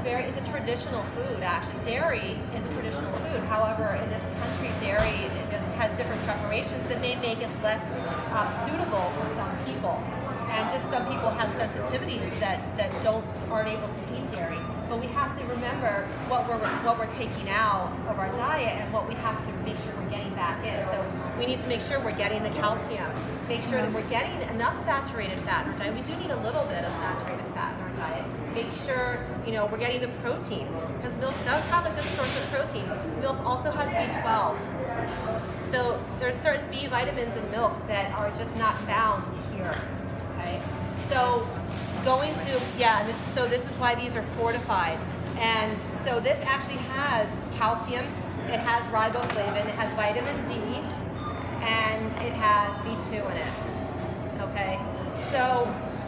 it's a traditional food actually. Dairy is a traditional food. However, in this country, dairy has different preparations that may make it less suitable for some people. And just some people have sensitivities that aren't able to eat dairy. But we have to remember what we're taking out of our diet and what we have to make sure we're getting back in. So we need to make sure we're getting the calcium, make sure that we're getting enough saturated fat in our diet. We do need a little bit of saturated fat in our diet. Make sure we're getting the protein, because milk does have a good source of protein. Milk also has B12. So there's certain B vitamins in milk that are just not found here. Okay? So going to, this is why these are fortified. And so this actually has calcium, it has riboflavin, it has vitamin D, and it has B2 in it. Okay? So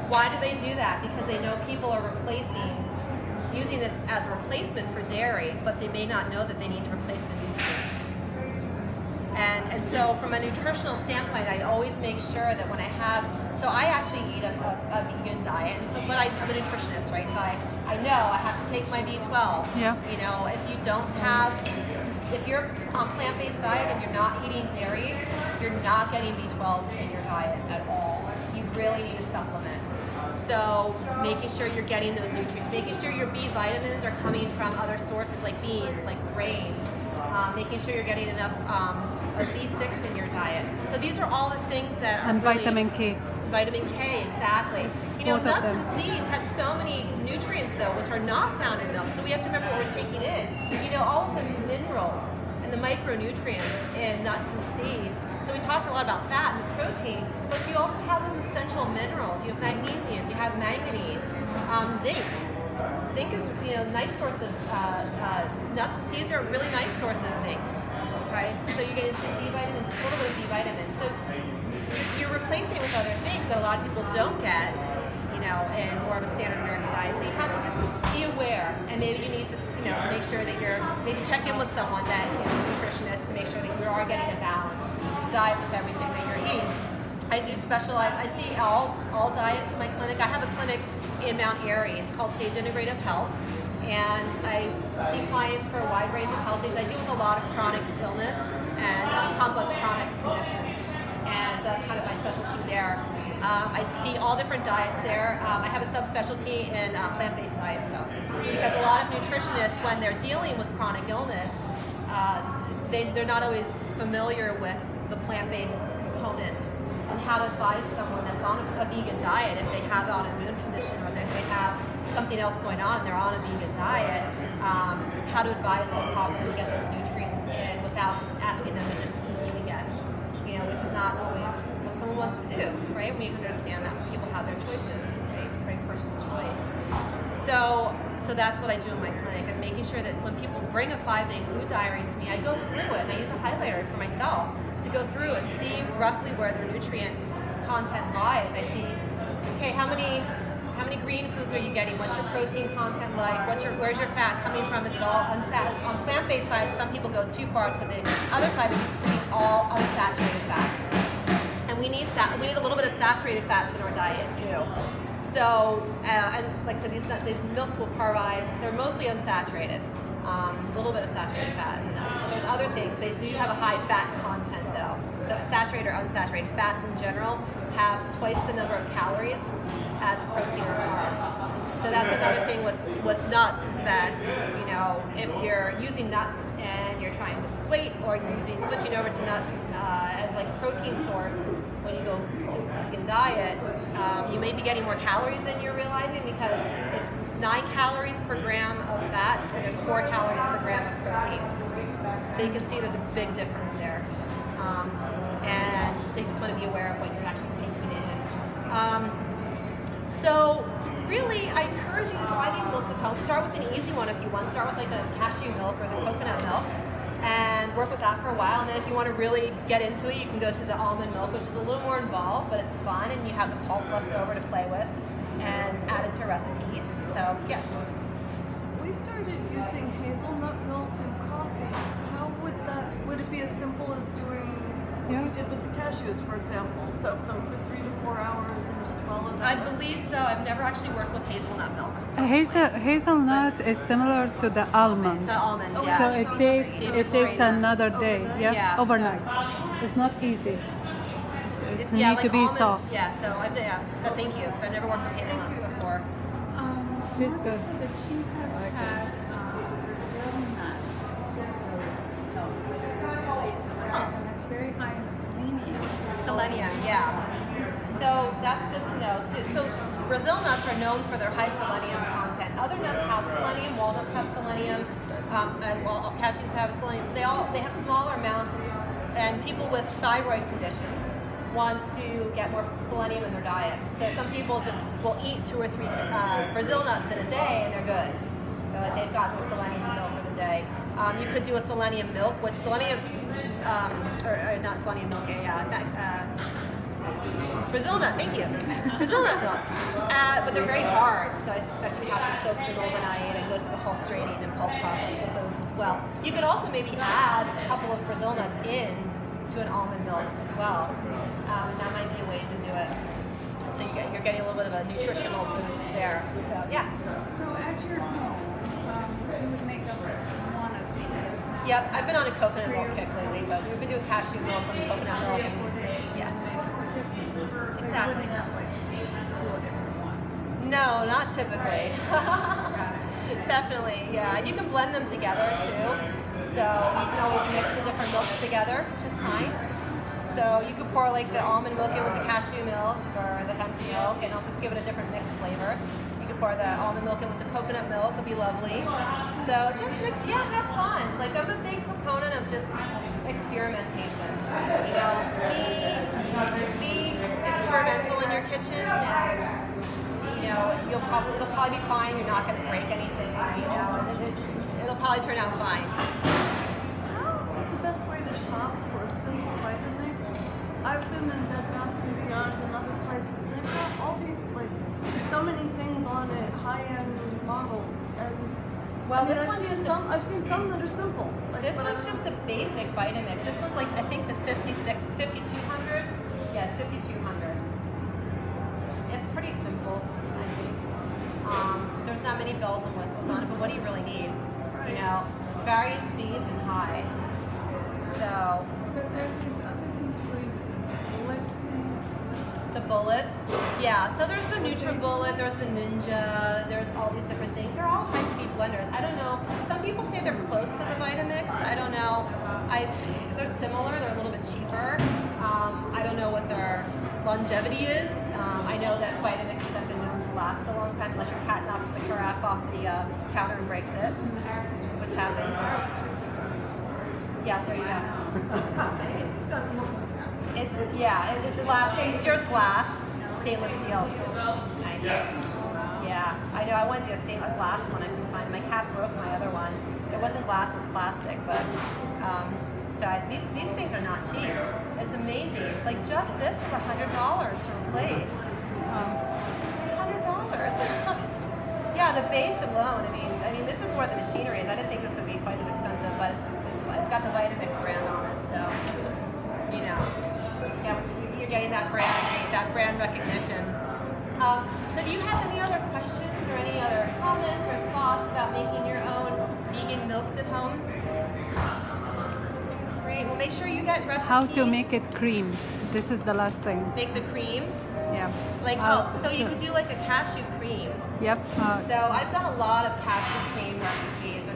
why do they do that? Because they know people are using this as a replacement for dairy, but they may not know that they need to replace the nutrients. And so from a nutritional standpoint, I always make sure that when I I actually eat a vegan diet, and so, but I'm a nutritionist, right? So I know I have to take my B12. Yeah. If you're on plant-based diet and you're not eating dairy, you're not getting B12 in your diet at all. You really need a supplement. So making sure you're getting those nutrients, making sure your B vitamins are coming from other sources like beans, like grains, making sure you're getting enough of B6 in your diet. So these are all the things that are vitamin K. Vitamin K, exactly. Nuts and seeds have so many nutrients though, which are not found in milk. So we have to remember what we're taking in. All of the minerals and the micronutrients in nuts and seeds. So we talked a lot about fat and protein, but you also have those essential minerals. You have magnesium, you have manganese, zinc. Zinc is a nice source of, nuts and seeds are a really nice source of zinc. Okay? So you're getting some B vitamins, a little bit of B vitamins. So you're replacing it with other things that a lot of people don't get, in more of a standard American diet. So you have to just be aware, and maybe you need to, make sure that maybe check in with someone that is a nutritionist to make sure that you are getting a balanced diet with everything that you're eating. I do specialize. I see all diets in my clinic. I have a clinic in Mount Airy. It's called Sage Integrative Health, and I see clients for a wide range of health issues. I deal with a lot of chronic illness and complex chronic conditions, and so that's kind of my specialty there. I see all different diets there. I have a subspecialty in plant-based diets though, because a lot of nutritionists, when they're dealing with chronic illness, they're not always familiar with the plant-based component and how to advise someone that's on a vegan diet if they have an autoimmune condition or if they have something else going on and they're on a vegan diet, how to advise them properly to get those nutrients in without asking them to just eat meat again, which is not always what someone wants to do, right? We understand that people have their choices, right? It's a very personal choice. So that's what I do in my clinic. I'm making sure that when people bring a 5-day food diary to me, I go through it and I use a highlighter for myself to go through and see roughly where their nutrient content lies. I see, okay, how many green foods are you getting? What's your protein content like? Where's your fat coming from? Is it all unsaturated? On plant-based side, some people go too far to the other side of eating all unsaturated fats. And we need a little bit of saturated fats in our diet too. So, and like I said, these milks will provide, they're mostly unsaturated. A little bit of saturated fat in nuts. There's other things. They do have a high fat content though. So saturated or unsaturated fats in general have twice the number of calories as protein or carb. So that's another thing with nuts is that, if you're using nuts and you're trying to lose weight, or you're switching over to nuts as like a protein source when you go to a vegan diet, you may be getting more calories than you're realizing because it's 9 calories per gram of fat and there's 4 calories per gram of protein. So you can see there's a big difference there. And so you just want to be aware of what you're actually taking in. So really, I encourage you to try these milks at home. Start with an easy one if you want. Start with like the cashew milk or the coconut milk and work with that for a while. And then if you want to really get into it, you can go to the almond milk, which is a little more involved, but it's fun and you have the pulp left over to play with and add it to recipes. So, yes? We started using hazelnut milk in coffee. How would it be as simple as doing we did with the cashews, for example. Soak them for 3 to 4 hours and just follow that. I believe so. I've never actually worked with hazelnut milk. Hazelnut is similar to the almond. The almonds, yeah. So it takes another day, Yeah, overnight. It's not easy. It Yeah, needs like to be almonds. soft. Yeah, so so thank you. So I've never worked with hazelnuts before. This good. So the chief has had Brazil nut. And it's very high in selenium. Selenium, yeah. So that's good to know too. So Brazil nuts are known for their high selenium content. Other nuts have selenium. Walnuts have selenium. Well, cashews have selenium. They have smaller amounts, and people with thyroid conditions want to get more selenium in their diet. So some people just will eat 2 or 3 Brazil nuts in a day, and they're good. They've got their selenium filled for the day. You could do a selenium milk, which selenium, or not selenium milk, Brazil nut, thank you. Brazil nut milk. But they're very hard, so I suspect you have to soak them overnight and go through the whole straining and pulp process with those as well. You could also maybe add a couple of Brazil nuts in to an almond milk as well. And that might be a way to do it. So you're getting a little bit of a nutritional boost there. So yeah. So at your home, you would make up one of these. Yep, I've been on a coconut milk kick lately, but we've been doing cashew milk and coconut milk. And, yeah. Exactly. No, not typically. Definitely, yeah. And you can blend them together too. So you can always mix the different milks together, which is fine. So you could pour like the almond milk in with the cashew milk or the hemp milk, and it'll just give it a different mixed flavor. You could pour the almond milk in with the coconut milk, it'll be lovely. So just mix, yeah, have fun. Like I'm a big proponent of just experimentation. You know, be experimental in your kitchen, and you know, it'll probably be fine. You're not going to break anything, you know, and it'll probably turn out fine. How is the best way to shop for a simple Vitamix? I've been in Bed Bath & Beyond and other places, and they've got all these, like, so many things on it, high-end models, and well, I mean, this one's just I've seen some that are simple. Like, this one's just a basic Vitamix. This one's like, I think the 5200. Yes, 5200. It's pretty simple, I think. There's not many bells and whistles on it, but what do you really need? You know, varied speeds and high. So. But there's other things where you can bullet things. The bullets, yeah. So there's the NutriBullet, there's the Ninja, there's all these different things. They're all high-speed blenders. I don't know. Some people say they're close to the Vitamix. I don't know. They're similar. They're a little bit cheaper. I don't know what their longevity is. I know that Vitamixes have been known to last a long time, unless your cat knocks the carafe off the counter and breaks it, which happens. Yeah, there you go. It doesn't look like that. It's, yeah, it's glass. Yours glass, stainless steel. Nice. Yeah, I know. I wanted to get a stainless glass one. I couldn't find. My cat broke my other one. It wasn't glass; it was plastic. But these things are not cheap. It's amazing. Like just this was $100 to replace. $100. Yeah, the base alone. I mean, this is where the machinery is. I didn't think this would be quite as expensive, but it's got the Vitamix brand on it, so you know, yeah, you're getting that brand recognition. So do you have any other questions or any other comments or thoughts about making your own vegan milks at home? Great. Well, make sure you get recipes. How to make it cream. This is the last thing. Make the creams? Yeah. Like, so you could do like a cashew cream. Yep. So I've done a lot of cashew cream recipes.